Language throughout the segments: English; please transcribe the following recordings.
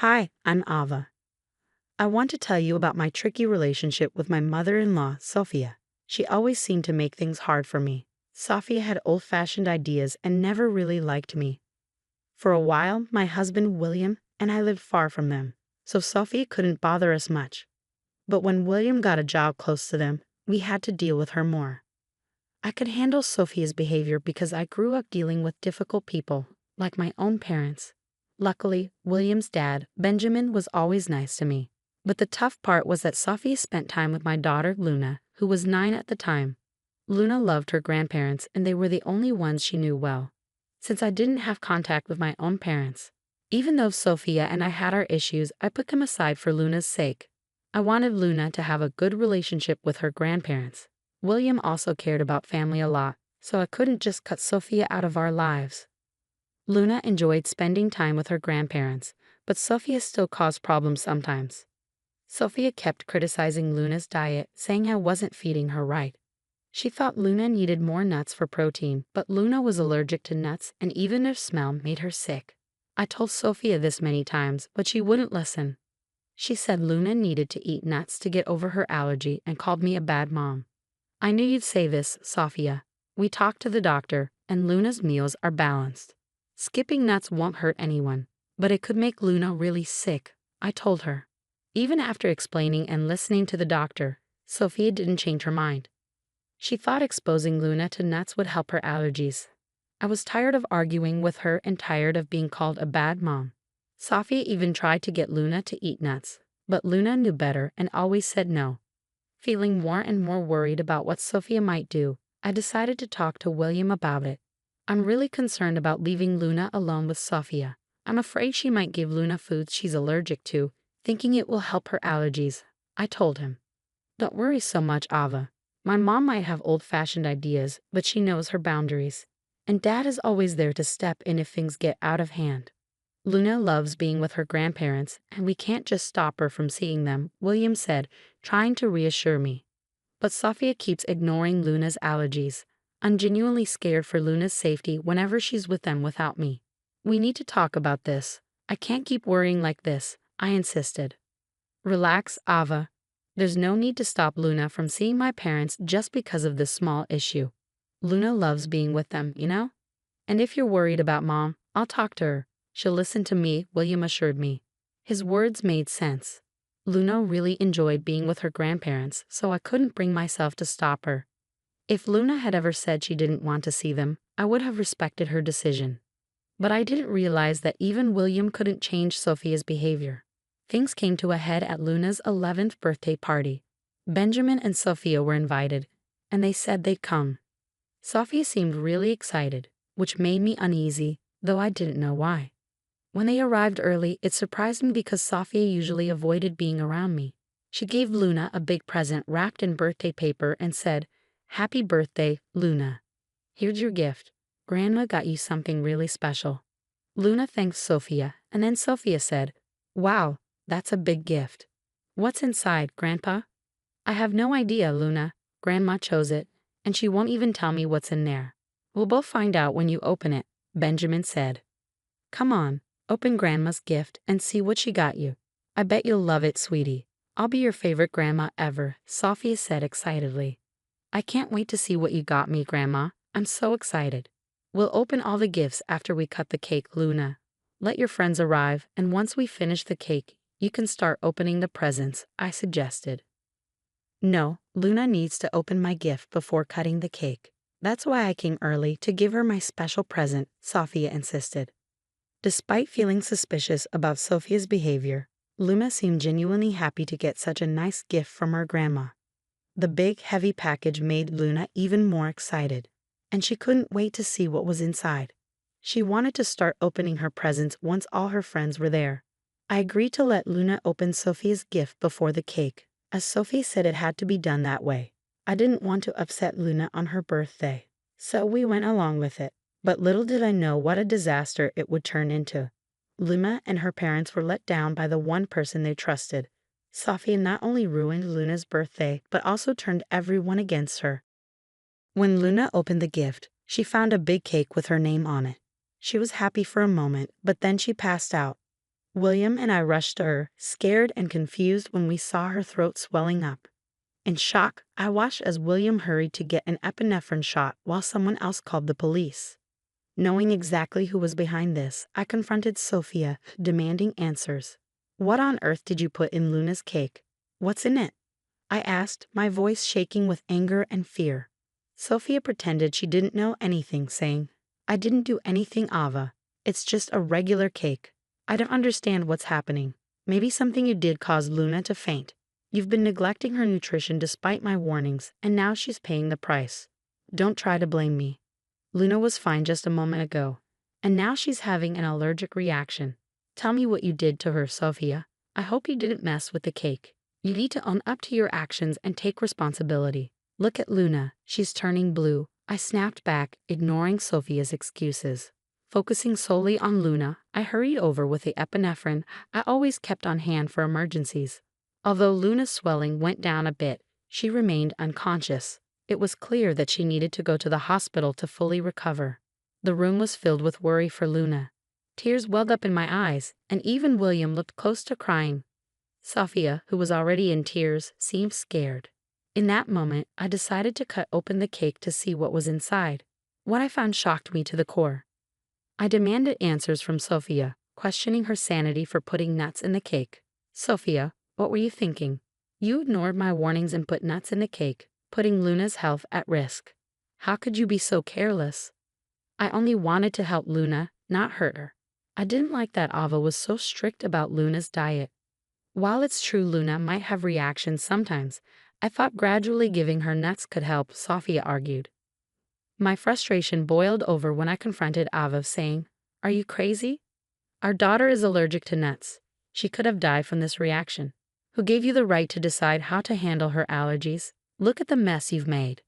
Hi, I'm Ava. I want to tell you about my tricky relationship with my mother-in-law, Sophia. She always seemed to make things hard for me. Sophia had old-fashioned ideas and never really liked me. For a while, my husband William and I lived far from them, so Sophia couldn't bother us much. But when William got a job close to them, we had to deal with her more. I could handle Sophia's behavior because I grew up dealing with difficult people, like my own parents. Luckily, William's dad, Benjamin, was always nice to me. But the tough part was that Sophia spent time with my daughter, Luna, who was 9 at the time. Luna loved her grandparents, and they were the only ones she knew well. Since I didn't have contact with my own parents, even though Sophia and I had our issues, I put them aside for Luna's sake. I wanted Luna to have a good relationship with her grandparents. William also cared about family a lot, so I couldn't just cut Sophia out of our lives. Luna enjoyed spending time with her grandparents, but Sophia still caused problems sometimes. Sophia kept criticizing Luna's diet, saying I wasn't feeding her right. She thought Luna needed more nuts for protein, but Luna was allergic to nuts, and even their smell made her sick. I told Sophia this many times, but she wouldn't listen. She said Luna needed to eat nuts to get over her allergy and called me a bad mom. I knew you'd say this, Sophia. We talked to the doctor, and Luna's meals are balanced. Skipping nuts won't hurt anyone, but it could make Luna really sick, I told her. Even after explaining and listening to the doctor, Sophia didn't change her mind. She thought exposing Luna to nuts would help her allergies. I was tired of arguing with her and tired of being called a bad mom. Sophia even tried to get Luna to eat nuts, but Luna knew better and always said no. Feeling more and more worried about what Sophia might do, I decided to talk to William about it. I'm really concerned about leaving Luna alone with Sophia. I'm afraid she might give Luna foods she's allergic to, thinking it will help her allergies, I told him. Don't worry so much, Ava. My mom might have old-fashioned ideas, but she knows her boundaries. And Dad is always there to step in if things get out of hand. Luna loves being with her grandparents, and we can't just stop her from seeing them, William said, trying to reassure me. But Sophia keeps ignoring Luna's allergies. I'm genuinely scared for Luna's safety whenever she's with them without me. We need to talk about this. I can't keep worrying like this, I insisted. Relax, Ava. There's no need to stop Luna from seeing my parents just because of this small issue. Luna loves being with them, you know? And if you're worried about Mom, I'll talk to her. She'll listen to me, William assured me. His words made sense. Luna really enjoyed being with her grandparents, so I couldn't bring myself to stop her. If Luna had ever said she didn't want to see them, I would have respected her decision. But I didn't realize that even William couldn't change Sophia's behavior. Things came to a head at Luna's 11th birthday party. Benjamin and Sophia were invited, and they said they'd come. Sophia seemed really excited, which made me uneasy, though I didn't know why. When they arrived early, it surprised me because Sophia usually avoided being around me. She gave Luna a big present wrapped in birthday paper and said, "Happy birthday, Luna. Here's your gift. Grandma got you something really special." Luna thanked Sophia, and then Sophia said, "Wow, that's a big gift. What's inside, Grandpa?" "I have no idea, Luna. Grandma chose it, and she won't even tell me what's in there." "We'll both find out when you open it," Benjamin said. "Come on, open Grandma's gift and see what she got you. I bet you'll love it, sweetie. I'll be your favorite grandma ever," Sophia said excitedly. "I can't wait to see what you got me, Grandma. I'm so excited." "We'll open all the gifts after we cut the cake, Luna. Let your friends arrive, and once we finish the cake, you can start opening the presents," I suggested. "No, Luna needs to open my gift before cutting the cake. That's why I came early, to give her my special present," Sophia insisted. Despite feeling suspicious about Sophia's behavior, Luna seemed genuinely happy to get such a nice gift from her grandma. The big, heavy package made Luna even more excited, and she couldn't wait to see what was inside. She wanted to start opening her presents once all her friends were there. I agreed to let Luna open Sophia's gift before the cake, as Sophie said it had to be done that way. I didn't want to upset Luna on her birthday, so we went along with it. But little did I know what a disaster it would turn into. Luna and her parents were let down by the one person they trusted. Sophia not only ruined Luna's birthday, but also turned everyone against her. When Luna opened the gift, she found a big cake with her name on it. She was happy for a moment, but then she passed out. William and I rushed to her, scared and confused when we saw her throat swelling up. In shock, I watched as William hurried to get an epinephrine shot while someone else called the police. Knowing exactly who was behind this, I confronted Sophia, demanding answers. "What on earth did you put in Luna's cake? What's in it?" I asked, my voice shaking with anger and fear. Sophia pretended she didn't know anything, saying, "I didn't do anything, Ava. It's just a regular cake. I don't understand what's happening. Maybe something you did caused Luna to faint. You've been neglecting her nutrition despite my warnings, and now she's paying the price. Don't try to blame me. Luna was fine just a moment ago, and now she's having an allergic reaction. Tell me what you did to her, Sophia. I hope you didn't mess with the cake. You need to own up to your actions and take responsibility. Look at Luna, she's turning blue." I snapped back, ignoring Sophia's excuses. Focusing solely on Luna, I hurried over with the epinephrine I always kept on hand for emergencies. Although Luna's swelling went down a bit, she remained unconscious. It was clear that she needed to go to the hospital to fully recover. The room was filled with worry for Luna. Tears welled up in my eyes, and even William looked close to crying. Sophia, who was already in tears, seemed scared. In that moment, I decided to cut open the cake to see what was inside. What I found shocked me to the core. I demanded answers from Sophia, questioning her sanity for putting nuts in the cake. "Sophia, what were you thinking? You ignored my warnings and put nuts in the cake, putting Luna's health at risk. How could you be so careless?" "I only wanted to help Luna, not hurt her. I didn't like that Ava was so strict about Luna's diet. While it's true Luna might have reactions sometimes, I thought gradually giving her nuts could help," Sophia argued. My frustration boiled over when I confronted Ava, saying, "Are you crazy? Our daughter is allergic to nuts. She could have died from this reaction. Who gave you the right to decide how to handle her allergies? Look at the mess you've made.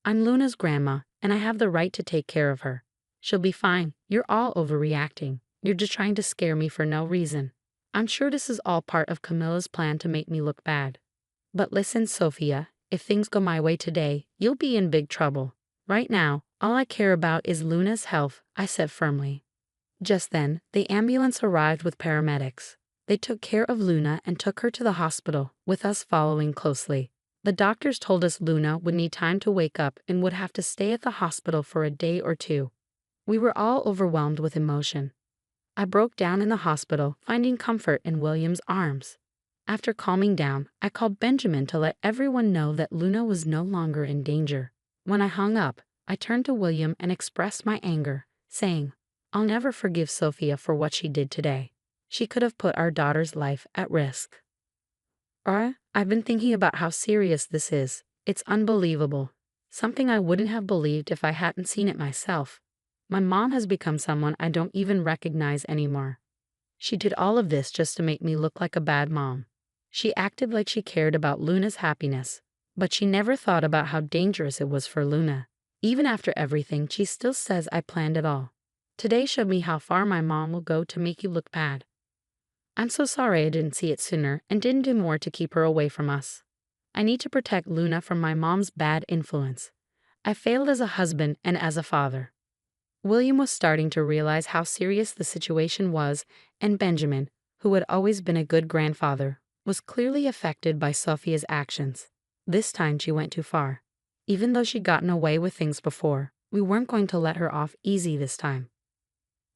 I'm Luna's grandma, and I have the right to take care of her. She'll be fine. You're all overreacting. You're just trying to scare me for no reason. I'm sure this is all part of Camilla's plan to make me look bad. But listen, Sophia, if things go my way today, you'll be in big trouble. Right now, all I care about is Luna's health," I said firmly. Just then, the ambulance arrived with paramedics. They took care of Luna and took her to the hospital, with us following closely. The doctors told us Luna would need time to wake up and would have to stay at the hospital for a day or two. We were all overwhelmed with emotion. I broke down in the hospital, finding comfort in William's arms. After calming down, I called Benjamin to let everyone know that Luna was no longer in danger. When I hung up, I turned to William and expressed my anger, saying, "I'll never forgive Sophia for what she did today. She could have put our daughter's life at risk." I've been thinking about how serious this is. It's unbelievable. Something I wouldn't have believed if I hadn't seen it myself. My mom has become someone I don't even recognize anymore. She did all of this just to make me look like a bad mom. She acted like she cared about Luna's happiness, but she never thought about how dangerous it was for Luna. Even after everything, she still says I planned it all. Today showed me how far my mom will go to make you look bad. I'm so sorry I didn't see it sooner and didn't do more to keep her away from us. I need to protect Luna from my mom's bad influence. I failed as a husband and as a father." William was starting to realize how serious the situation was, and Benjamin, who had always been a good grandfather, was clearly affected by Sophia's actions. This time she went too far. Even though she'd gotten away with things before, we weren't going to let her off easy this time.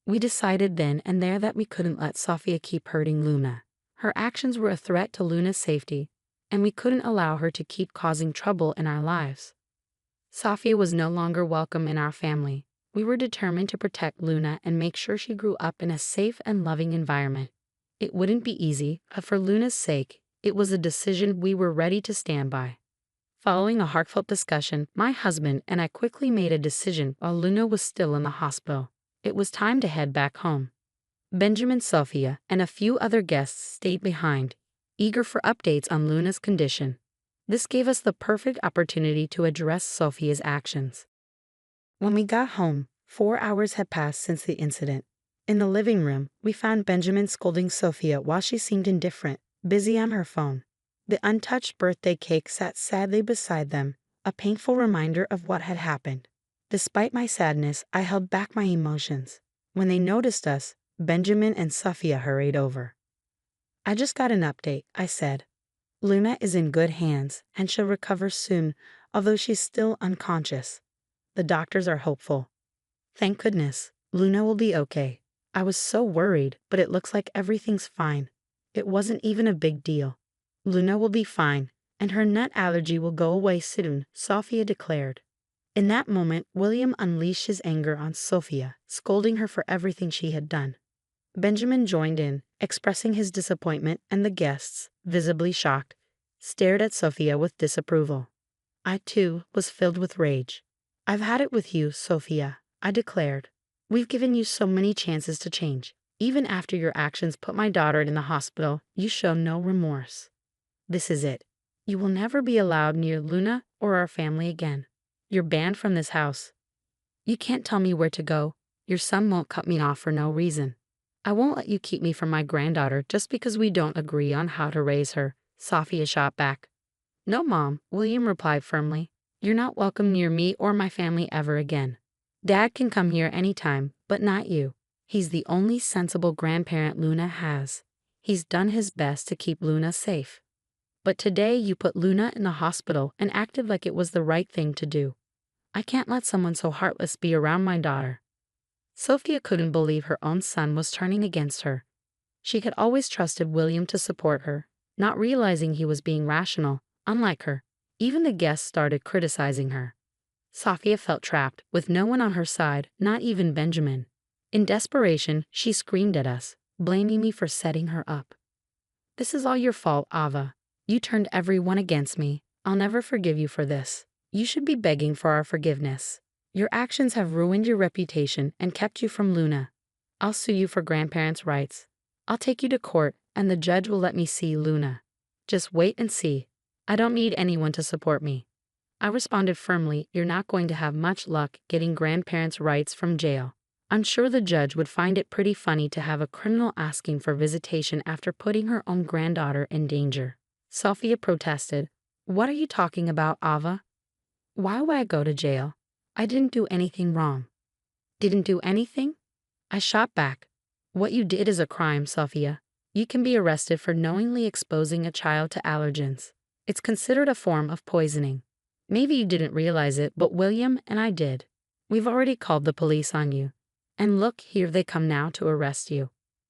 We decided then and there that we couldn't let Sophia keep hurting Luna. Her actions were a threat to Luna's safety, and we couldn't allow her to keep causing trouble in our lives. Sophia was no longer welcome in our family. We were determined to protect Luna and make sure she grew up in a safe and loving environment. It wouldn't be easy, but for Luna's sake, it was a decision we were ready to stand by. Following a heartfelt discussion, my husband and I quickly made a decision while Luna was still in the hospital. It was time to head back home. Benjamin, Sophia, and a few other guests stayed behind, eager for updates on Luna's condition. This gave us the perfect opportunity to address Sophia's actions. When we got home, 4 hours had passed since the incident. In the living room, we found Benjamin scolding Sophia while she seemed indifferent, busy on her phone. The untouched birthday cake sat sadly beside them, a painful reminder of what had happened. Despite my sadness, I held back my emotions. When they noticed us, Benjamin and Sophia hurried over. I just got an update, I said. Luna is in good hands and she'll recover soon, although she's still unconscious. The doctors are hopeful. Thank goodness, Luna will be okay. I was so worried, but it looks like everything's fine. It wasn't even a big deal. Luna will be fine, and her nut allergy will go away soon, Sophia declared. In that moment, William unleashed his anger on Sophia, scolding her for everything she had done. Benjamin joined in, expressing his disappointment, and the guests, visibly shocked, stared at Sophia with disapproval. I, too, was filled with rage. I've had it with you, Sophia, I declared. We've given you so many chances to change. Even after your actions put my daughter in the hospital, you show no remorse. This is it. You will never be allowed near Luna or our family again. You're banned from this house. You can't tell me where to go. Your son won't cut me off for no reason. I won't let you keep me from my granddaughter just because we don't agree on how to raise her, Sophia shot back. No, Mom, William replied firmly. You're not welcome near me or my family ever again. Dad can come here anytime, but not you. He's the only sensible grandparent Luna has. He's done his best to keep Luna safe. But today you put Luna in the hospital and acted like it was the right thing to do. I can't let someone so heartless be around my daughter. Sophia couldn't believe her own son was turning against her. She had always trusted William to support her, not realizing he was being rational, unlike her. Even the guests started criticizing her. Sophia felt trapped, with no one on her side, not even Benjamin. In desperation, she screamed at us, blaming me for setting her up. This is all your fault, Ava. You turned everyone against me. I'll never forgive you for this. You should be begging for our forgiveness. Your actions have ruined your reputation and kept you from Luna. I'll sue you for grandparents' rights. I'll take you to court, and the judge will let me see Luna. Just wait and see. I don't need anyone to support me. I responded firmly, you're not going to have much luck getting grandparents' rights from jail. I'm sure the judge would find it pretty funny to have a criminal asking for visitation after putting her own granddaughter in danger. Sophia protested. What are you talking about, Ava? Why would I go to jail? I didn't do anything wrong. Didn't do anything? I shot back. What you did is a crime, Sophia. You can be arrested for knowingly exposing a child to allergens. It's considered a form of poisoning. Maybe you didn't realize it, but William and I did. We've already called the police on you. And look, here they come now to arrest you.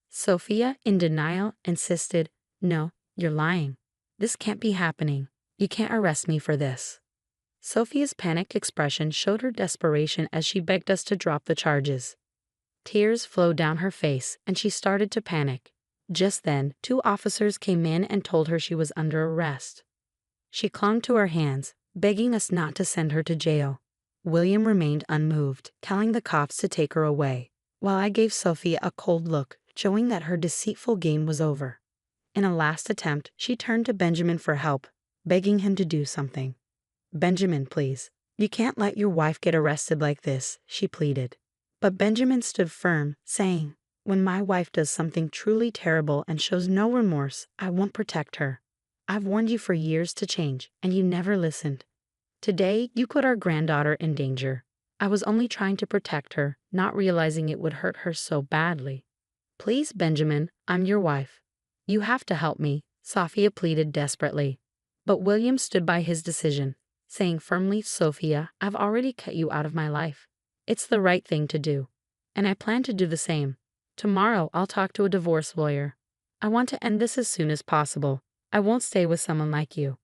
Sophia, in denial, insisted, no, you're lying. This can't be happening. You can't arrest me for this. Sophia's panicked expression showed her desperation as she begged us to drop the charges. Tears flowed down her face, and she started to panic. Just then, 2 officers came in and told her she was under arrest. She clung to our hands, begging us not to send her to jail. William remained unmoved, telling the cops to take her away, while I gave Sophia a cold look, showing that her deceitful game was over. In a last attempt, she turned to Benjamin for help, begging him to do something. Benjamin, please. You can't let your wife get arrested like this, she pleaded. But Benjamin stood firm, saying, when my wife does something truly terrible and shows no remorse, I won't protect her. I've warned you for years to change, and you never listened. Today, you put our granddaughter in danger. I was only trying to protect her, not realizing it would hurt her so badly. Please, Benjamin, I'm your wife. You have to help me, Sophia pleaded desperately. But William stood by his decision, saying firmly, Sophia, I've already cut you out of my life. It's the right thing to do. And I plan to do the same. Tomorrow, I'll talk to a divorce lawyer. I want to end this as soon as possible. I won't stay with someone like you.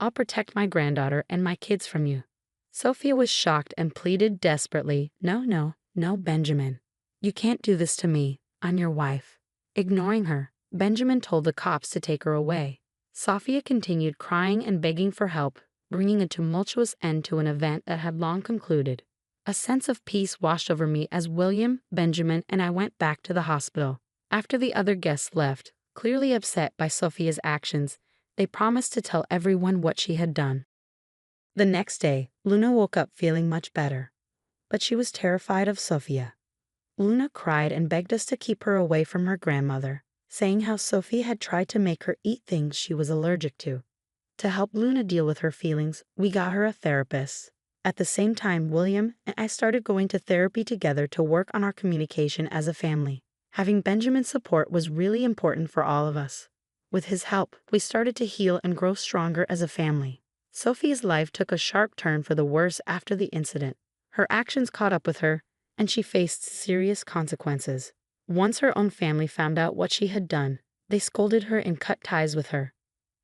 I'll protect my granddaughter and my kids from you. Sophia was shocked and pleaded desperately, no, Benjamin. You can't do this to me. I'm your wife. Ignoring her, Benjamin told the cops to take her away. Sophia continued crying and begging for help, bringing a tumultuous end to an event that had long concluded. A sense of peace washed over me as William, Benjamin, and I went back to the hospital. After the other guests left, clearly upset by Sophia's actions, they promised to tell everyone what she had done. The next day, Luna woke up feeling much better, but she was terrified of Sophia. Luna cried and begged us to keep her away from her grandmother, saying how Sophia had tried to make her eat things she was allergic to. To help Luna deal with her feelings, we got her a therapist. At the same time, William and I started going to therapy together to work on our communication as a family. Having Benjamin's support was really important for all of us. With his help, we started to heal and grow stronger as a family. Sophia's life took a sharp turn for the worse after the incident. Her actions caught up with her, and she faced serious consequences. Once her own family found out what she had done, they scolded her and cut ties with her.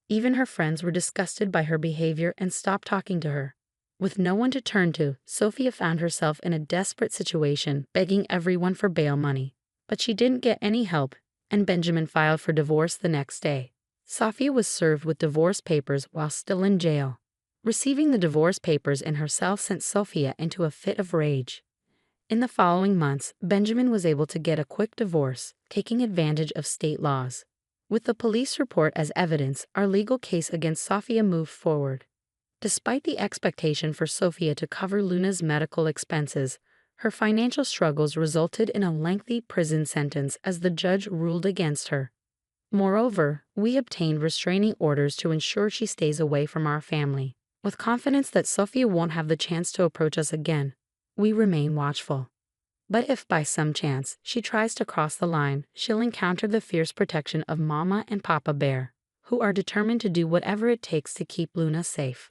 Even her friends were disgusted by her behavior and stopped talking to her. With no one to turn to, Sophia found herself in a desperate situation, begging everyone for bail money. But she didn't get any help, and Benjamin filed for divorce the next day. Sophia was served with divorce papers while still in jail. Receiving the divorce papers in her cell sent Sophia into a fit of rage. In the following months, Benjamin was able to get a quick divorce, taking advantage of state laws. With the police report as evidence, our legal case against Sophia moved forward. Despite the expectation for Sophia to cover Luna's medical expenses, her financial struggles resulted in a lengthy prison sentence as the judge ruled against her. Moreover, we obtained restraining orders to ensure she stays away from our family. With confidence that Sophia won't have the chance to approach us again, we remain watchful. But if by some chance she tries to cross the line, she'll encounter the fierce protection of Mama and Papa Bear, who are determined to do whatever it takes to keep Luna safe.